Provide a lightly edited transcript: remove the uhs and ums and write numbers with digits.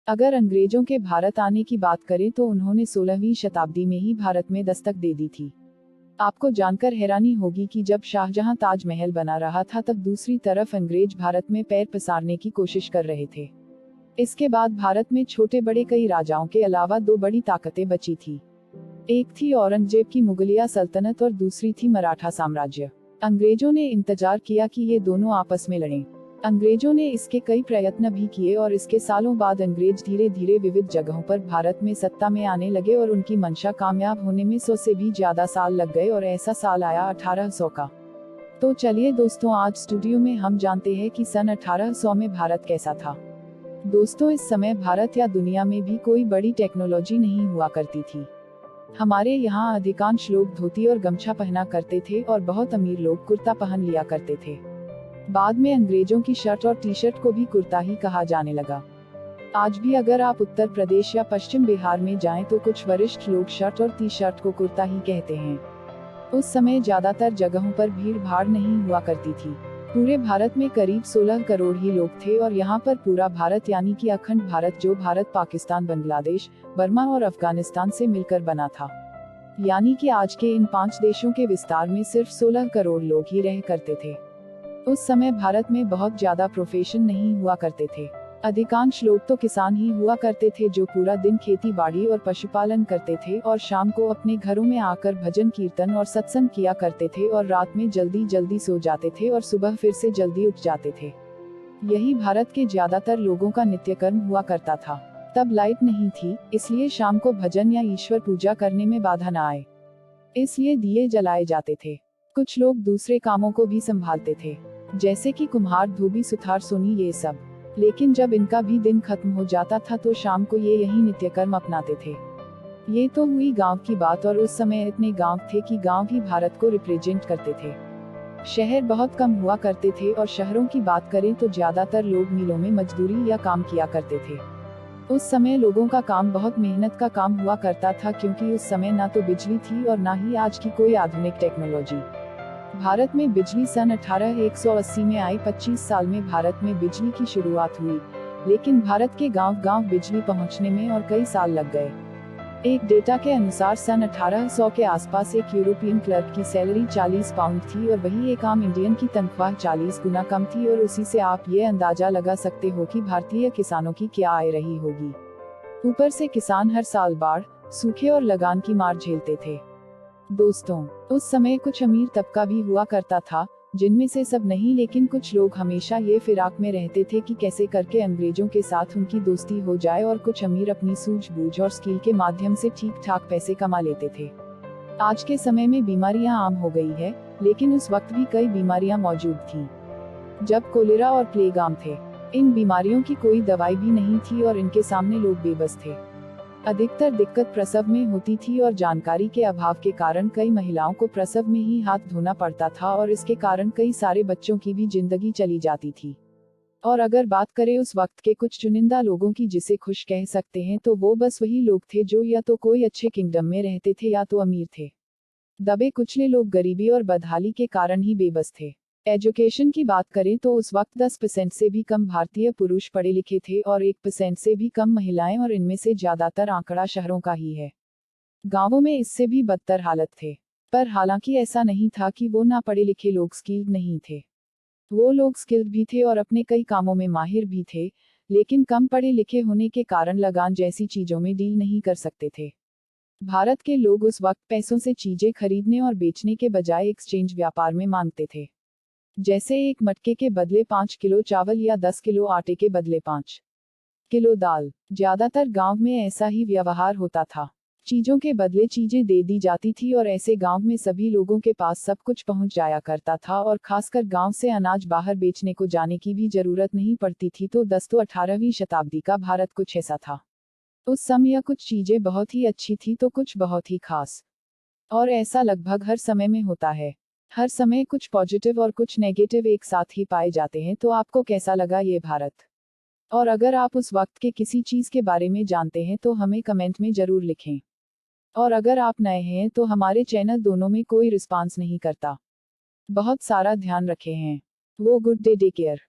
अगर अंग्रेजों के भारत आने की बात करें तो उन्होंने 16वीं शताब्दी में ही भारत में दस्तक दे दी थी। आपको जानकर हैरानी होगी कि जब शाहजहां ताजमहल बना रहा था तब दूसरी तरफ अंग्रेज भारत में पैर पसारने की कोशिश कर रहे थे। इसके बाद भारत में छोटे बड़े कई राजाओं के अलावा दो बड़ी ताकतें बची थी। एक थी औरंगजेब की मुगलिया सल्तनत और दूसरी थी मराठा साम्राज्य। अंग्रेजों ने इंतजार किया कि ये दोनों आपस में लड़ें। अंग्रेजों ने इसके कई प्रयत्न भी किए और इसके सालों बाद अंग्रेज धीरे धीरे विविध जगहों पर भारत में सत्ता में आने लगे और उनकी मंशा कामयाब होने में 100 से भी ज्यादा साल लग गए और ऐसा साल आया 1800 का। तो चलिए दोस्तों, आज स्टूडियो में हम जानते हैं कि सन 1800 में भारत कैसा था। दोस्तों, इस समय भारत या दुनिया में भी कोई बड़ी टेक्नोलॉजी नहीं हुआ करती थी। हमारे यहाँ अधिकांश लोग धोती और गमछा पहना करते थे और बहुत अमीर लोग कुर्ता पहन लिया करते थे। बाद में अंग्रेजों की शर्ट और टी शर्ट को भी कुर्ता ही कहा जाने लगा। आज भी अगर आप उत्तर प्रदेश या पश्चिम बिहार में जाएं तो कुछ वरिष्ठ लोग शर्ट और टी शर्ट को कुर्ता ही कहते हैं। उस समय ज्यादातर जगहों पर भीड़ भाड़ नहीं हुआ करती थी। पूरे भारत में करीब 16 करोड़ ही लोग थे और यहाँ पर पूरा भारत यानी कि अखंड भारत, जो भारत पाकिस्तान, बांग्लादेश, बर्मा और अफगानिस्तान से मिलकर बना था, यानी कि आज के इन 5 देशों के विस्तार में सिर्फ 16 करोड़ लोग ही रह करते थे। उस समय भारत में बहुत ज्यादा प्रोफेशन नहीं हुआ करते थे। अधिकांश लोग तो किसान ही हुआ करते थे जो पूरा दिन खेती बाड़ी और पशुपालन करते थे और शाम को अपने घरों में आकर भजन कीर्तन और सत्संग किया करते थे और रात में जल्दी जल्दी सो जाते थे और सुबह फिर से जल्दी उठ जाते थे। यही भारत के ज्यादातर लोगों का नित्यकर्म हुआ करता था। तब लाइट नहीं थी, इसलिए शाम को भजन या ईश्वर पूजा करने में बाधा न आए, इसलिए दिए जलाए जाते थे। कुछ लोग दूसरे कामों को भी संभालते थे, जैसे कि कुम्हार, धोबी, सुथार, सोनी, ये सब। लेकिन जब इनका भी दिन खत्म हो जाता था तो शाम को ये यही नित्यकर्म अपनाते थे। ये तो हुई गांव की बात, और उस समय इतने गांव थे कि गांव ही भारत को रिप्रेजेंट करते थे। शहर बहुत कम हुआ करते थे और शहरों की बात करें तो ज्यादातर लोग मिलों में मजदूरी या काम किया करते थे। उस समय लोगों का काम बहुत मेहनत का काम हुआ करता था, क्योंकि उस समय ना तो बिजली थी और ना ही आज की कोई आधुनिक टेक्नोलॉजी। भारत में बिजली सन 1880 में आई। 25 साल में भारत में बिजली की शुरुआत हुई, लेकिन भारत के गांव-गांव बिजली पहुंचने में और कई साल लग गए। एक डेटा के अनुसार सन 1800 के आसपास एक यूरोपियन क्लर्क की सैलरी 40 पाउंड थी और वही एक आम इंडियन की तनख्वाह 40 गुना कम थी, और उसी से आप ये अंदाजा लगा सकते हो कि भारतीय किसानों की क्या आय रही होगी। ऊपर से किसान हर साल बाढ़, सूखे और लगान की मार झेलते थे। दोस्तों, उस समय कुछ अमीर तबका भी हुआ करता था, जिनमें से सब नहीं, लेकिन कुछ लोग हमेशा ये फिराक में रहते थे कि कैसे करके अंग्रेजों के साथ उनकी दोस्ती हो जाए, और कुछ अमीर अपनी सूझबूझ और स्किल के माध्यम से ठीक ठाक पैसे कमा लेते थे। आज के समय में बीमारियां आम हो गई है, लेकिन उस वक्त भी कई बीमारियां मौजूद थी। जब कोलेरा और प्लेग आम थे, इन बीमारियों की कोई दवाई भी नहीं थी और इनके सामने लोग बेबस थे। अधिकतर दिक्कत प्रसव में होती थी और जानकारी के अभाव के कारण कई महिलाओं को प्रसव में ही हाथ धोना पड़ता था, और इसके कारण कई सारे बच्चों की भी जिंदगी चली जाती थी। और अगर बात करें उस वक्त के कुछ चुनिंदा लोगों की जिसे खुश कह सकते हैं, तो वो बस वही लोग थे जो या तो कोई अच्छे किंगडम में रहते थे या तो अमीर थे। दबे कुचले लोग गरीबी और बदहाली के कारण ही बेबस थे। एजुकेशन की बात करें तो उस वक्त 10% से भी कम भारतीय पुरुष पढ़े लिखे थे और 1% से भी कम महिलाएं, और इनमें से ज्यादातर आंकड़ा शहरों का ही है। गांवों में इससे भी बदतर हालत थे। पर हालांकि ऐसा नहीं था कि वो ना पढ़े लिखे लोग स्किल्ड नहीं थे। वो लोग स्किल्ड भी थे और अपने कई कामों में माहिर भी थे, लेकिन कम पढ़े लिखे होने के कारण लगान जैसी चीजों में डील नहीं कर सकते थे। भारत के लोग उस वक्त पैसों से चीजें खरीदने और बेचने के बजाय एक्सचेंज व्यापार में मांगते थे। जैसे एक मटके के बदले 5 किलो चावल या 10 किलो आटे के बदले 5 किलो दाल। ज्यादातर गांव में ऐसा ही व्यवहार होता था। चीजों के बदले चीजें दे दी जाती थी और ऐसे गांव में सभी लोगों के पास सब कुछ पहुंच जाया करता था, और खासकर गांव से अनाज बाहर बेचने को जाने की भी जरूरत नहीं पड़ती थी। तो 18वीं शताब्दी का भारत कुछ ऐसा था। उस समय कुछ चीजें बहुत ही अच्छी थी तो कुछ बहुत ही खास, और ऐसा लगभग हर समय में होता है। हर समय कुछ पॉजिटिव और कुछ नेगेटिव एक साथ ही पाए जाते हैं। तो आपको कैसा लगा ये भारत? और अगर आप उस वक्त के किसी चीज के बारे में जानते हैं तो हमें कमेंट में जरूर लिखें। और अगर आप नए हैं तो हमारे चैनल दोनों में कोई रिस्पांस नहीं करता। बहुत सारा ध्यान रखे हैं। वो गुड डे, टेक केयर।